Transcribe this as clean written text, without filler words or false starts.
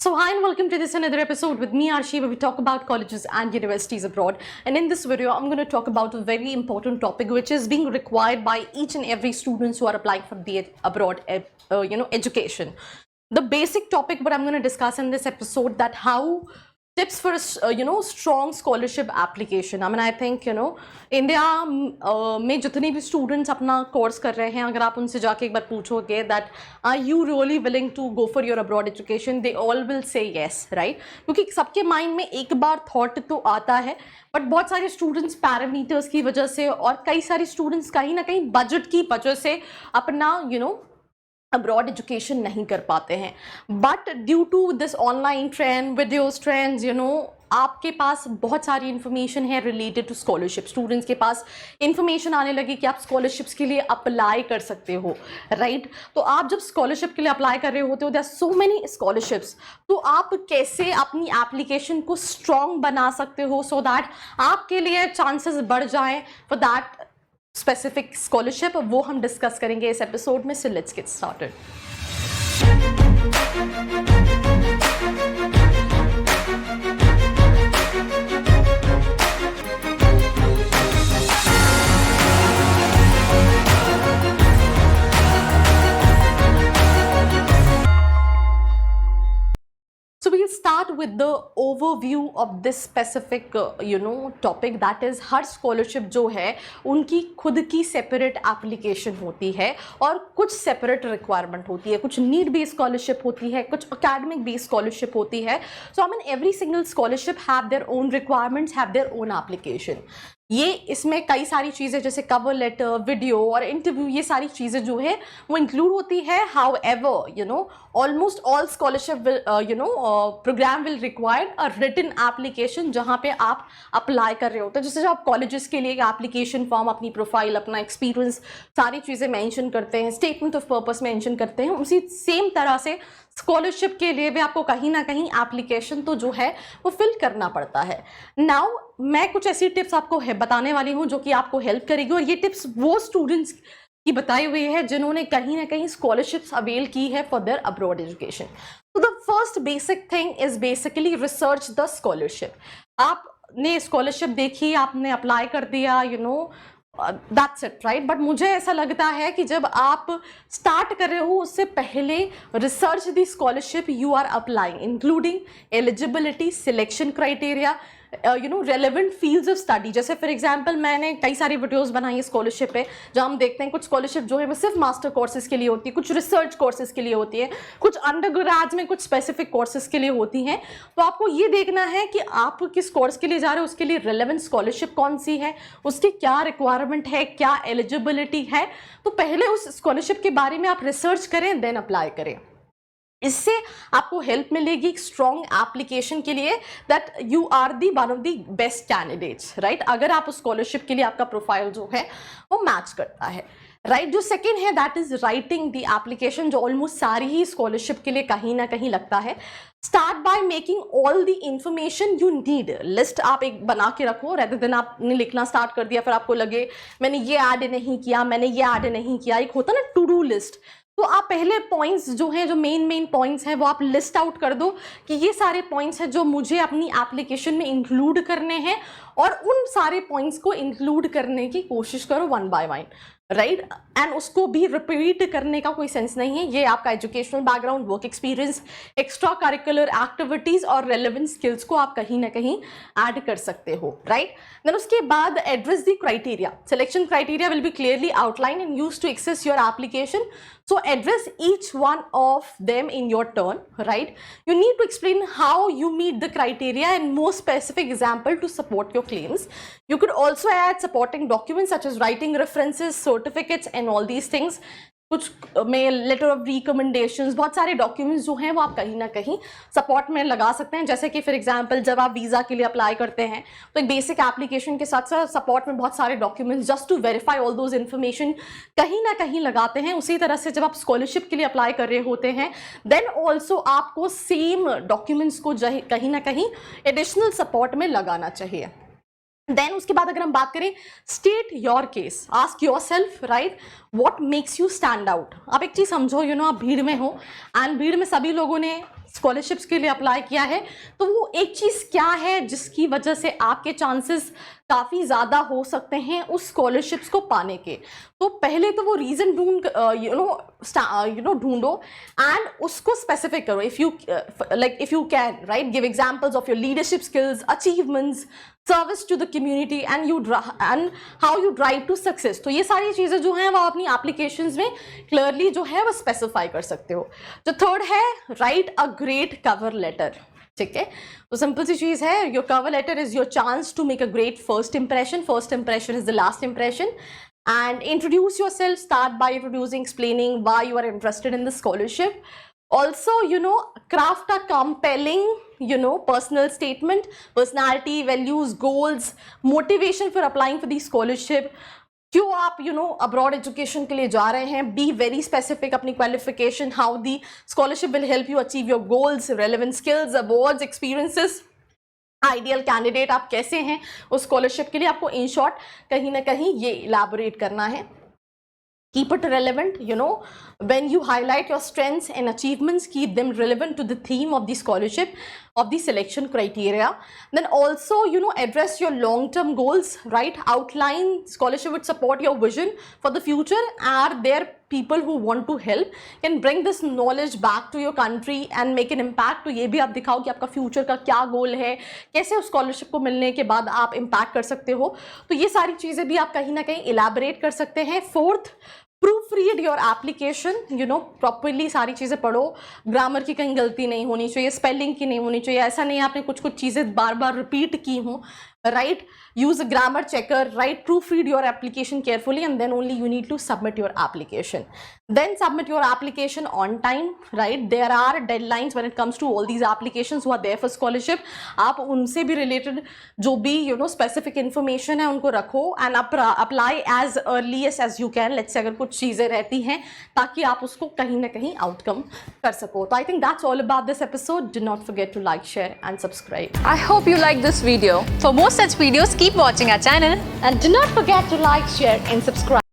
So hi and welcome to this another episode with me Arshi, where we talk about colleges and universities abroad. And in this video I'm going to talk about a very important topic which is being required by each and every students who are applying for the abroad education. The basic topic what I'm going to discuss in this episode, that how tips for strong scholarship application. I think India में जितने भी students अपना course कर रहे हैं, अगर आप उनसे जाके एक बार पूछोगे that are you really willing to go for your abroad education, they all will say yes, right. क्योंकि सबके माइंड में एक बार थॉट तो आता है, बट बहुत सारे स्टूडेंट्स पैरामीटर्स की वजह से और कई सारे स्टूडेंट्स कहीं ना कहीं बजट की वजह से अपना अब्रॉड एजुकेशन नहीं कर पाते हैं. But due to this online trend, videos trends, आपके पास बहुत सारी इन्फॉर्मेशन है रिलेटेड टू स्कॉलरशिप. स्टूडेंट्स के पास इन्फॉर्मेशन आने लगी कि आप स्कॉलरशिप्स के लिए अप्लाई कर सकते हो, राइट. तो आप जब स्कॉलरशिप के लिए अप्लाई कर रहे होते हो, there are so many scholarships, तो आप कैसे अपनी एप्लीकेशन को स्ट्रॉन्ग बना सकते हो सो दैट आपके लिए चांसेस बढ़ जाएं फॉर दैट स्पेसिफिक स्कॉलरशिप, वो हम डिस्कस करेंगे इस एपिसोड में. So let's get started. So we'll start with the overview of this specific topic, that is her scholarship जो है उनकी खुद की separate application होती है और कुछ separate requirement होती है, कुछ need based scholarship होती है, कुछ academic based scholarship होती है. So every single scholarship have their own requirements, have their own application. ये इसमें कई सारी चीज़ें जैसे कवर लेटर, वीडियो और इंटरव्यू, ये सारी चीज़ें जो है वो इंक्लूड होती है. However almost all scholarship program will required a written application जहाँ पे आप अप्लाई कर रहे होते हैं. जैसे जब आप कॉलेजेस के लिए एप्लीकेशन फॉर्म, अपनी प्रोफाइल, अपना एक्सपीरियंस, सारी चीज़ें मेंशन करते हैं, स्टेटमेंट ऑफ पर्पस मेंशन करते हैं, उसी सेम तरह से स्कॉलरशिप के लिए भी आपको कहीं ना कहीं एप्लीकेशन तो जो है वो फिल करना पड़ता है. नाउ मैं कुछ ऐसी टिप्स आपको बताने वाली हूँ जो कि आपको हेल्प करेगी, और ये टिप्स वो स्टूडेंट्स की बताई हुई है जिन्होंने कहीं ना कहीं स्कॉलरशिप्स अवेल की है फॉर देयर अब्रॉड एजुकेशन. तो the first basic thing is basically research the scholarship. आपने स्कॉलरशिप देखी, आपने अप्लाई कर दिया, दैट्स इट, राइट. बट मुझे ऐसा लगता है कि जब आप स्टार्ट कर रहे हो उससे पहले research the scholarship you are applying, including eligibility, selection criteria, relevant fields of study. जैसे फॉर एग्जांपल मैंने कई सारी वीडियोस बनाई है स्कॉलरशिप पे, जहाँ हम देखते हैं कुछ स्कॉलरशिप जो है वो सिर्फ मास्टर कोर्सेज के लिए होती है, कुछ रिसर्च कोर्सेज के लिए होती है, कुछ अंडर ग्रेड में कुछ स्पेसिफिक कोर्सेज के लिए होती हैं. तो आपको ये देखना है कि आप किस कोर्स के लिए जा रहे हो, उसके लिए रेलेवेंट स्कॉलरशिप कौन सी है, उसकी क्या रिक्वायरमेंट है, क्या एलिजिबिलिटी है. तो पहले उस स्कॉलरशिप के बारे में आप रिसर्च करें, देन अप्लाई करें. इससे आपको हेल्प मिलेगी एक स्ट्रॉन्ग एप्लीकेशन के लिए, that you are the one of the best candidates, right. अगर आप उस स्कॉलरशिप के लिए आपका प्रोफाइल जो है वो मैच करता है, राइट. जो सेकेंड है that is writing the application, जो ऑलमोस्ट सारी ही स्कॉलरशिप के लिए कहीं ना कहीं लगता है. Start by making all the information you need. List आप एक बना के रखो, रेदर देन आपने लिखना स्टार्ट कर दिया फिर आपको लगे मैंने ये ऐड नहीं किया, मैंने ये ऐड नहीं किया. एक होता ना टू डू लिस्ट, तो आप पहले पॉइंट्स जो हैं, जो मेन पॉइंट्स हैं, वो आप लिस्ट आउट कर दो कि ये सारे पॉइंट्स हैं जो मुझे अपनी एप्लीकेशन में इंक्लूड करने हैं, और उन सारे पॉइंट्स को इंक्लूड करने की कोशिश करो one by one, right. And उसको भी रिपीट करने का कोई सेंस नहीं है. ये आपका educational background, work experience, extra curricular activities और रेलेवेंट स्किल्स को आप कहीं ना कहीं ऐड कर सकते हो, राइट. देन उसके बाद address the criteria. Selection criteria will be clearly outline and used to access your application. So address each one of them in your turn, right. You need to explain how you meet the criteria and more specific example to support your claims. You could also add supporting documents such as writing references, certificates and all these things. कुछ में letter of recommendations, बहुत सारे documents जो हैं वो आप कहीं ना कहीं सपोर्ट में लगा सकते हैं. जैसे कि फॉर एग्जांपल जब आप वीज़ा के लिए अप्लाई करते हैं तो एक बेसिक एप्लीकेशन के साथ साथ सपोर्ट में बहुत सारे documents just to verify all those information कहीं ना कहीं लगाते हैं. उसी तरह से जब आप स्कॉलरशिप के लिए अप्लाई कर रहे होते हैं देन ऑल्सो आपको सेम डॉक्यूमेंट्स को कहीं ना कहीं एडिशनल सपोर्ट में लगाना चाहिए. देन उसके बाद अगर हम बात करें state your case, ask your self, right, what makes you stand out. आप एक चीज समझो, आप भीड़ में हो एंड भीड़ में सभी लोगों ने स्कॉलरशिप्स के लिए अप्लाई किया है, तो वो एक चीज़ क्या है जिसकी वजह से आपके चांसेस काफ़ी ज़्यादा हो सकते हैं उस स्कॉलरशिप्स को पाने के। तो पहले तो वो रीज़न ढूंढो एंड उसको स्पेसिफिक करो। If you can write give examples of your leadership skills, achievements, service to the community and how you drive to success. तो ये सारी चीज़ें जो हैं वो अपनी एप्लीकेशंस में क्लियरली जो है वो स्पेसिफाई कर सकते हो। जो थर्ड है, write a great cover letter. ठीक है, तो सिंपल सी चीज़ है, your cover letter is your chance to make a great first impression is the last impression. And introduce yourself, start by introducing, explaining why you are interested in the scholarship. Also, craft a compelling, personal statement, personality, values, goals, motivation for applying for the scholarship. क्यों आप abroad education के लिए जा रहे हैं, be very specific अपनी qualification, how the scholarship will help you achieve your goals, relevant skills, awards, experiences, ideal candidate आप कैसे हैं उस स्कॉलरशिप के लिए। आपको इन शॉर्ट कहीं ना कहीं ये इलाबोरेट करना है। Keep it relevant, when you highlight your strengths and achievements, keep them relevant to the theme of the scholarship, of the selection criteria. Then also, address your long-term goals, right? Outline scholarship would support your vision for the future. Are there people who want to help, can bring this knowledge back to your country and make an impact? तो ये भी आप दिखाओ कि आपका future का क्या गोल है, कैसे उस स्कॉलरशिप को मिलने के बाद आप इम्पैक्ट कर सकते हो। तो ये सारी चीज़ें भी आप कहीं ना कहीं इलाबरेट कर सकते हैं। Fourth, proof read your application, properly सारी चीज़ें पढ़ो, ग्रामर की कहीं गलती नहीं होनी चाहिए, स्पेलिंग की नहीं होनी चाहिए, ऐसा नहीं आपने कुछ चीज़ें बार बार रिपीट की हों, right? Use a grammar checker, right? Proofread your application carefully and then only you need to submit your application. Then submit your application on time, right? There are deadlines when it comes to all these applications who are there for scholarship. आप उनसे भी related जो भी specific information है उनको रखो and apply as earliest as you can. Let's say अगर कुछ चीज़ें रहती हैं ताकि आप उसको कहीं ना कहीं outcome कर सको। तो I think that's all about this episode. Do not forget to like, share and subscribe. I hope you like this video. For more such videos, keep watching our channel And do not forget to like, share and subscribe.